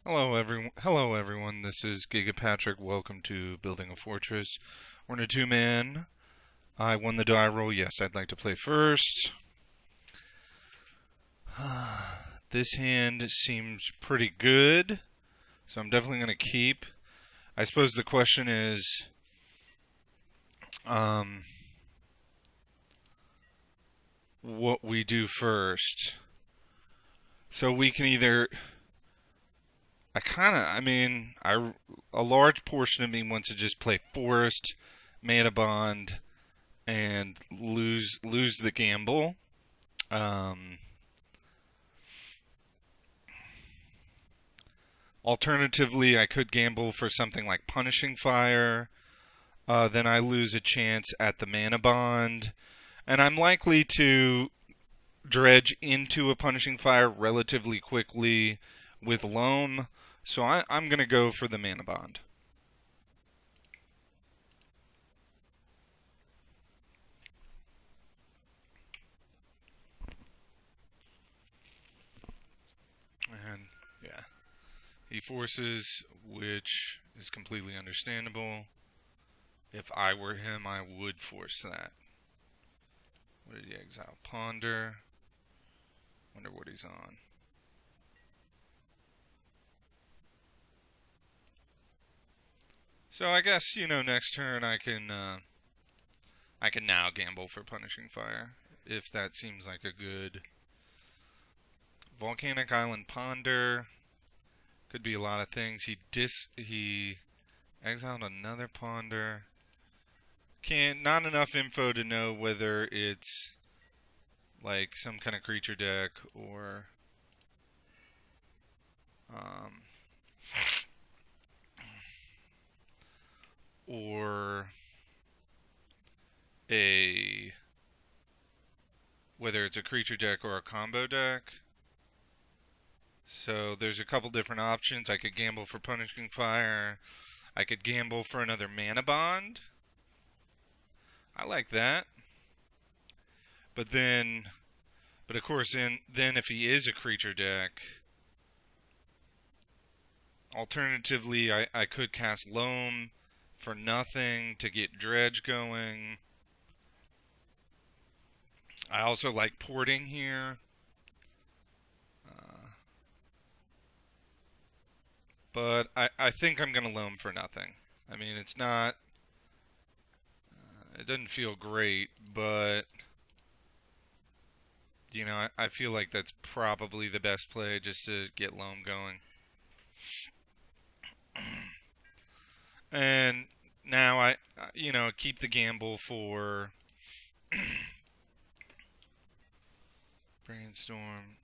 Hello everyone. This is Giga Patrick. Welcome to Building a Fortress. We're in a two-man. I won the die roll. Yes, I'd like to play first. This hand seems pretty good, so I'm definitely going to keep. I suppose the question is, what we do first. So we can either a large portion of me wants to just play Forest, Mana Bond, and lose the gamble. Alternatively, I could gamble for something like Punishing Fire. Then I lose a chance at the Mana Bond, and I'm likely to dredge into a Punishing Fire relatively quickly with Loam. So I'm going to go for the Mana Bond. And yeah, he forces, which is completely understandable. If I were him, I would force that. What did he exile? Ponder. Wonder what he's on. So I guess, next turn I can now gamble for Punishing Fire, if that seems like a good. Volcanic Island Ponder could be a lot of things. He exiled another Ponder. Not enough info to know whether it's like some kind of creature deck um, or a whether it's a creature deck or a combo deck. So there's a couple different options. I could gamble for Punishing Fire. I could gamble for another Mana Bond. I like that. But of course, then if he is a creature deck, alternatively, I could cast Loam for nothing to get Dredge going. I also like porting here. But I think I'm going to Loam for nothing. I mean, it's not. It doesn't feel great, but. I feel like that's probably the best play just to get Loam going. And now keep the gamble for Brainstorm.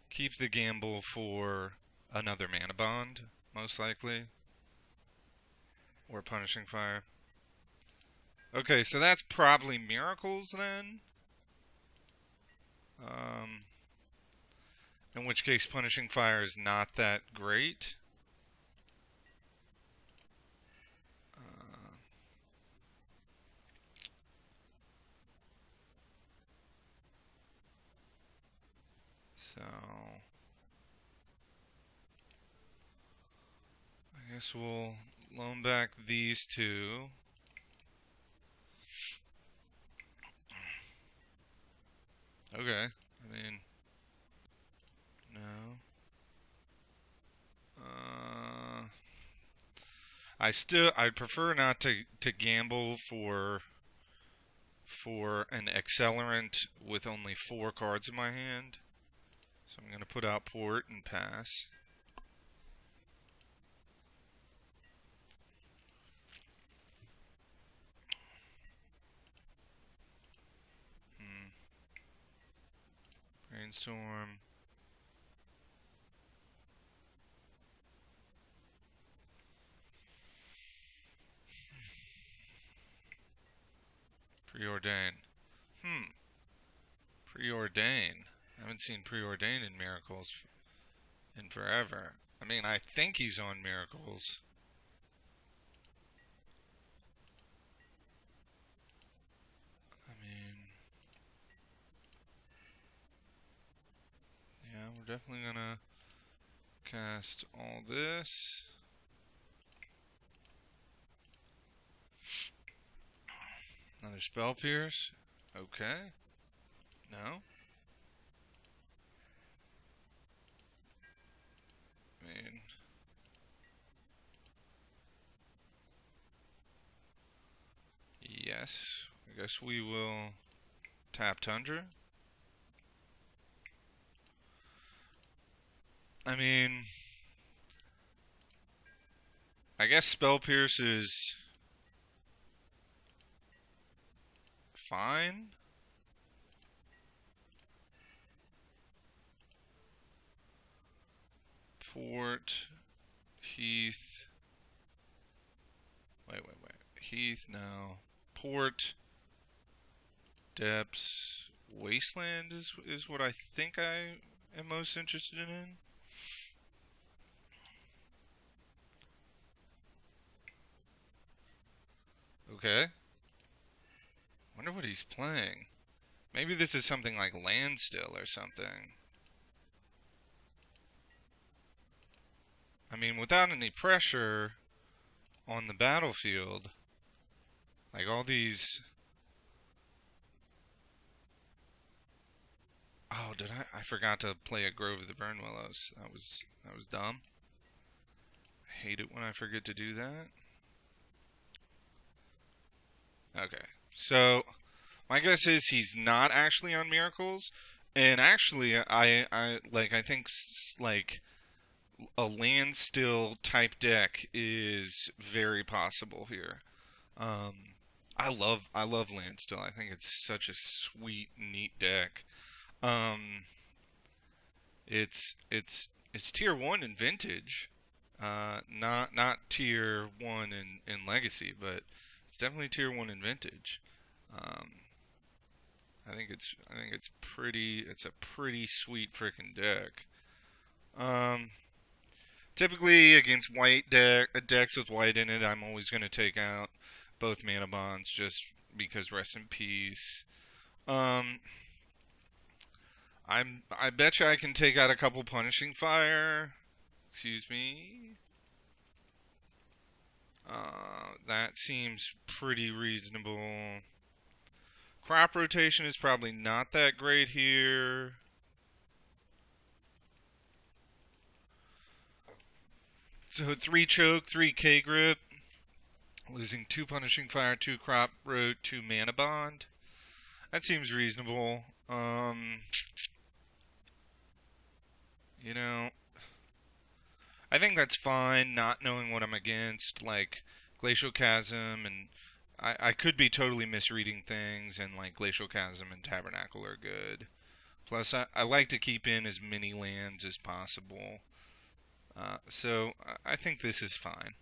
Keep the gamble for another Mana Bond, most likely. Or Punishing Fire. Okay, so that's probably Miracles then. In which case Punishing Fire is not that great. So I guess we'll loan back these two. Okay, I mean, no. I'd prefer not to gamble for an accelerant with only 4 cards in my hand. So I'm going to put out Port and pass. Brainstorm. Preordain. Preordain. I haven't seen Preordain in Miracles in forever. I mean, I think he's on Miracles. I mean, yeah, we're definitely gonna Cast all this. Another Spell Pierce. Okay. No. I mean, yes. I guess we will tap Tundra. I mean, I guess Spell Pierce is fine. Fort, Heath. Wait. Heath, no. Port, Depths, Wasteland is what I think I am most interested in. Okay. Wonder what he's playing. Maybe this is something like Landstill or something. I mean, without any pressure on the battlefield, like all these... Oh, did I forgot to play a Grove of the Burn Willows. That was dumb. I hate it when I forget to do that. Okay. So, my guess is he's not actually on Miracles, and actually I think like a land still type deck is very possible here. Um, I love land still. I think it's such a sweet, neat deck. Um, it's tier one in Vintage, not tier one in Legacy, but it's definitely tier one in Vintage. Um, I think it's a pretty sweet freaking deck. Um, Typically against decks with white in it, I'm always going to take out both mana bonds just because rest in peace. I bet you I can take out a couple punishing fire. Excuse me. That seems pretty reasonable. Crop rotation is probably not that great here. So 3 choke, 3 K grip, losing 2 punishing fire, 2 crop rot, 2 mana bond. That seems reasonable. You know, I think that's fine, not knowing what I'm against, like Glacial Chasm, and I could be totally misreading things, and like Glacial Chasm and Tabernacle are good. Plus, I like to keep in as many lands as possible. So I think this is fine.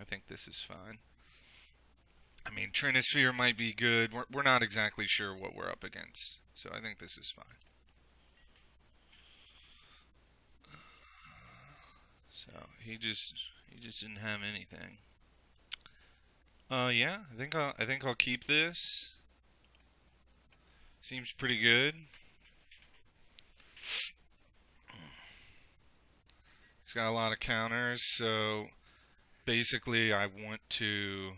I think this is fine. I mean, Trinisphere might be good. We're not exactly sure what we're up against, so I think this is fine. So he just didn't have anything. Yeah, I think I'll keep this. Seems pretty good. He's got a lot of counters, so basically I want to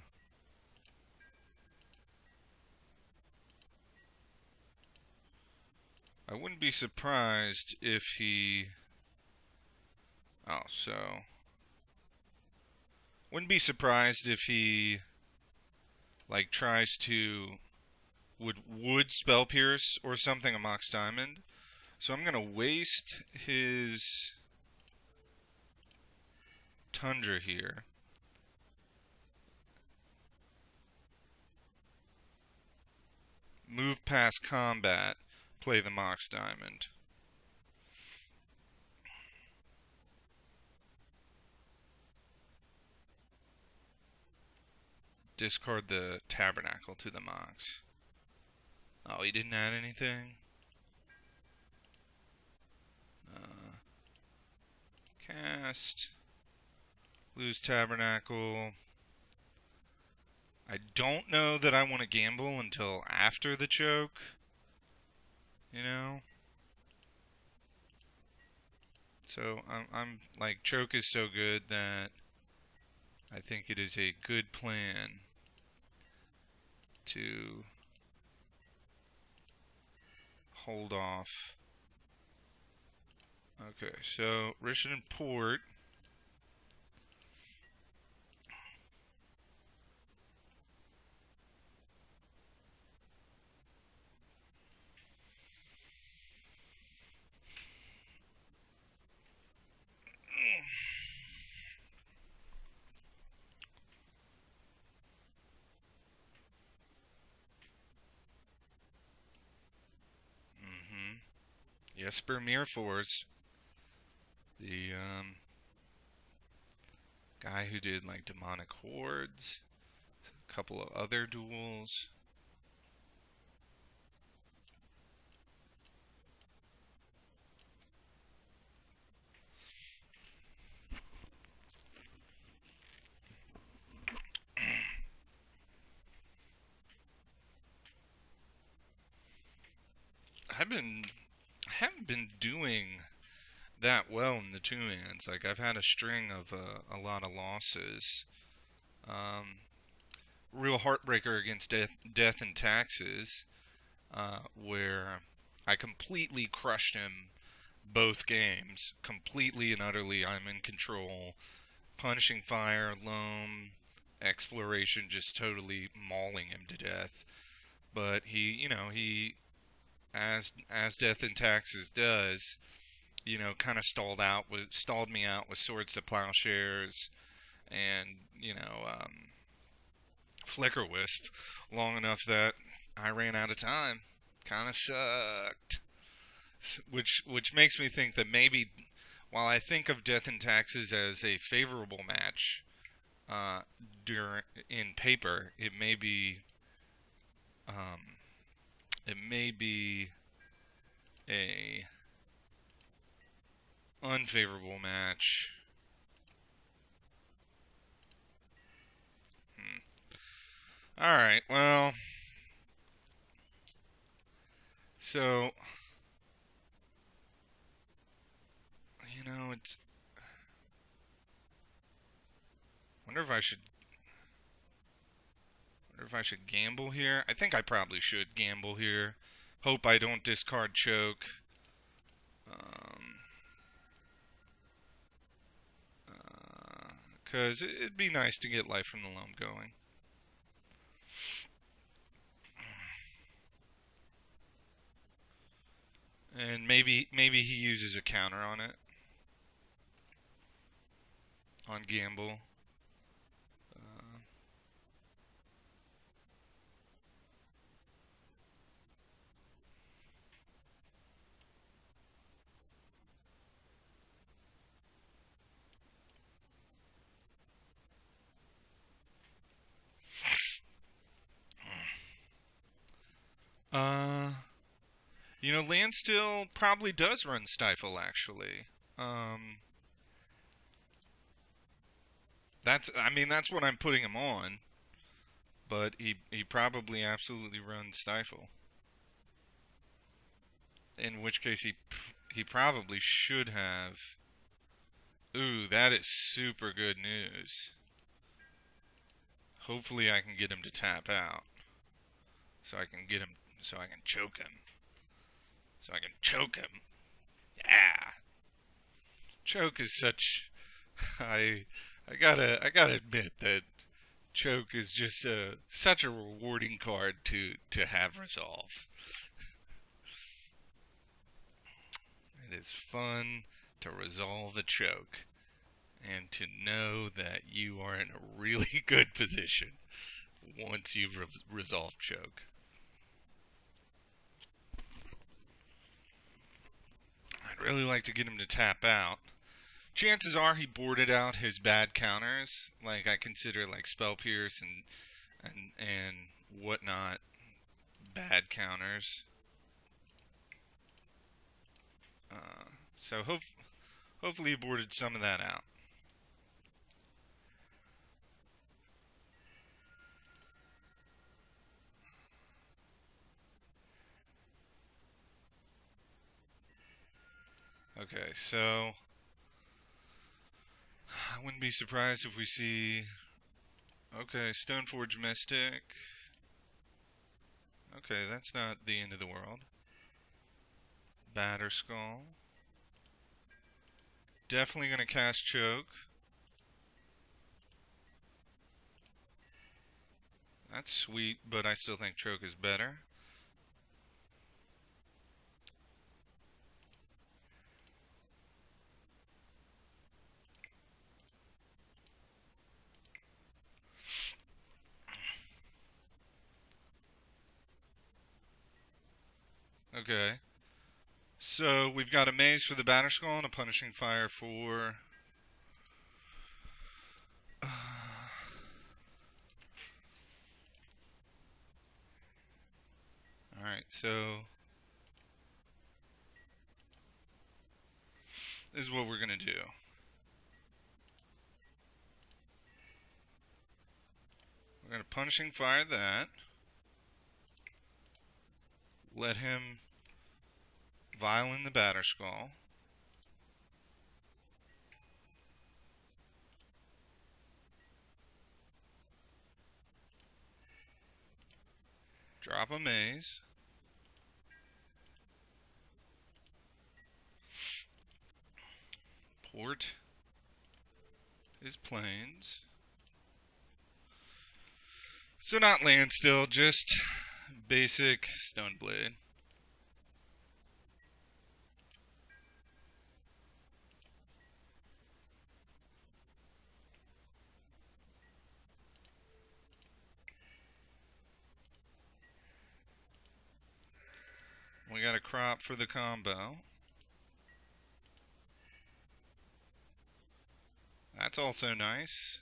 I wouldn't be surprised if he wouldn't be surprised if he like tries to would spell pierce or something a Mox Diamond. So I'm gonna waste his Tundra here. Move past combat, play the Mox Diamond. Discard the Tabernacle to the Mox. Oh, he didn't add anything? Cast. Lose Tabernacle. I don't know that I want to gamble until after the choke. You know? So I'm like choke is so good that I think it is a good plan to hold off. Okay, so Richmond Port. Mm-hmm. Jesper Meerfors, the guy who did like Demonic Hordes, a couple of other duels. I've been I haven't been doing that well in the two hands. Like I've had a string of a lot of losses. Um, Real heartbreaker against Death and Taxes, where I completely crushed him both games. Completely and utterly, I'm in control. Punishing Fire, Loam, Exploration, just totally mauling him to death. But he, as Death and Taxes does, kind of stalled me out with Swords to Plowshares and Flicker Wisp long enough that I ran out of time. Kind of sucked. Which makes me think that maybe while I think of Death and Taxes as a favorable match uh, during in paper, um, it may be a unfavorable match. Hmm. All right. Well, so it's. Wonder if I should. Wonder if I should gamble here. I think I probably should gamble here. Hope I don't discard choke. Um, Because it'd be nice to get life from the loam going. And maybe he uses a counter on it on gamble. Uh, uh, Landstill probably does run Stifle actually. Um, that's what I'm putting him on. But he probably absolutely runs Stifle. In which case he probably should have. Ooh, that is super good news. Hopefully I can get him to tap out. So I can choke him. So I can choke him. Yeah. Choke is such I gotta admit that choke is just such a rewarding card to have resolve. It is fun to resolve a choke and to know that you are in a really good position once you've resolved choke. I'd really like to get him to tap out. Chances are he boarded out his bad counters. Like I consider like Spell Pierce and whatnot bad counters. So hopefully he boarded some of that out. Okay, so I wouldn't be surprised if we see... Okay, Stoneforge Mystic. Okay, that's not the end of the world. Batterskull. Definitely gonna cast Choke. That's sweet, but I still think Choke is better. Okay. So we've got a Maze for the Batterskull and a Punishing Fire for... Alright, so... This is what we're gonna do. We're gonna Punishing Fire that. Let him Violin the Batterskull. Drop a Maze. Port his planes. So not land still, just basic Stoneblade. We got a crop for the combo. That's also nice.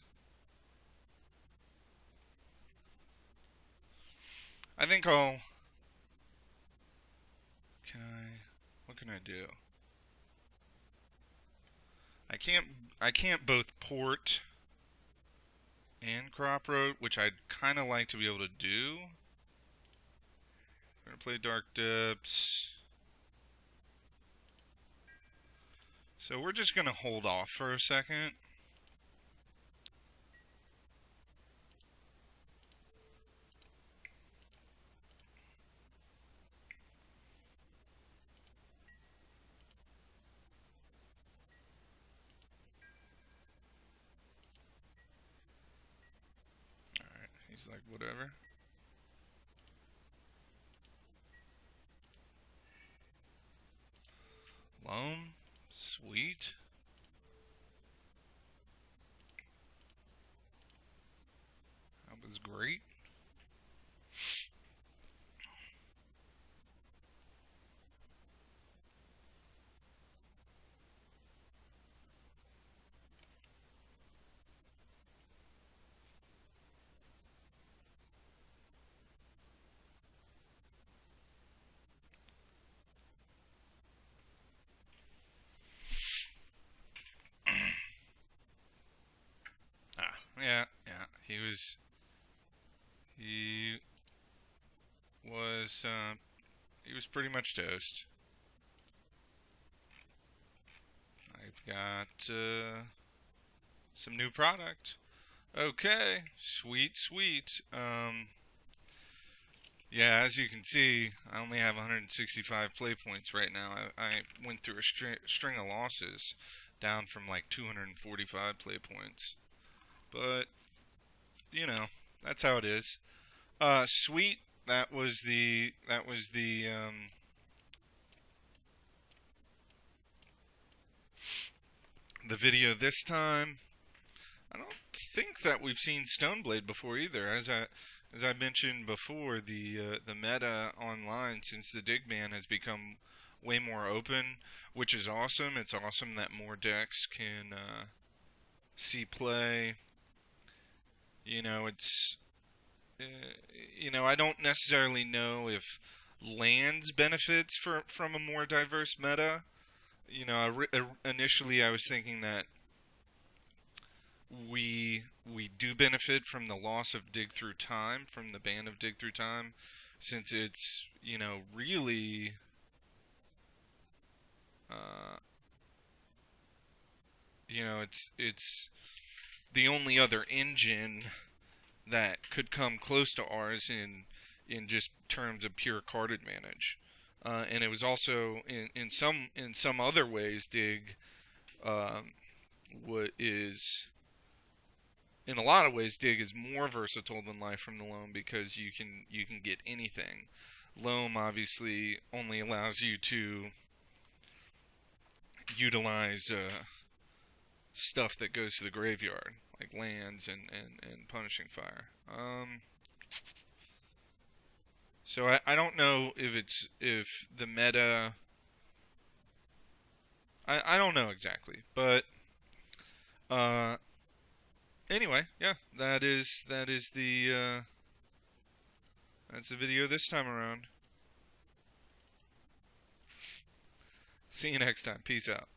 I think I'll... What can I do? I can't both port and crop road, which I'd kind of like to be able to do. We're gonna play Dark Depths. So we're just gonna hold off for a second. Alright, he's like, whatever. Loam? Sweet. That was great. Yeah, he was he was pretty much toast. I've got some new product. Okay, sweet, sweet. Yeah, as you can see, I only have 165 play points right now. I went through a string of losses, down from like 245 play points. But you know, that's how it is. Sweet. That was the the video this time. I don't think that we've seen Stoneblade before either. As I mentioned before, the meta online since the dig ban has become way more open, which is awesome. It's awesome that more decks can see play. You know, it's you know, I don't necessarily know if lands benefits from a more diverse meta. You know, initially I was thinking that we do benefit from the loss of dig through time, from the ban of dig through time, since it's, you know, really uh, you know, it's the only other engine that could come close to ours in just terms of pure card advantage. And it was also in some other ways, Dig what is in a lot of ways, Dig is more versatile than Life from the Loam because you can get anything. Loam obviously only allows you to utilize stuff that goes to the graveyard, like lands and punishing fire. So I don't know if the meta. I don't know exactly, but uh, anyway, yeah, that is that's the video this time around. See you next time. Peace out.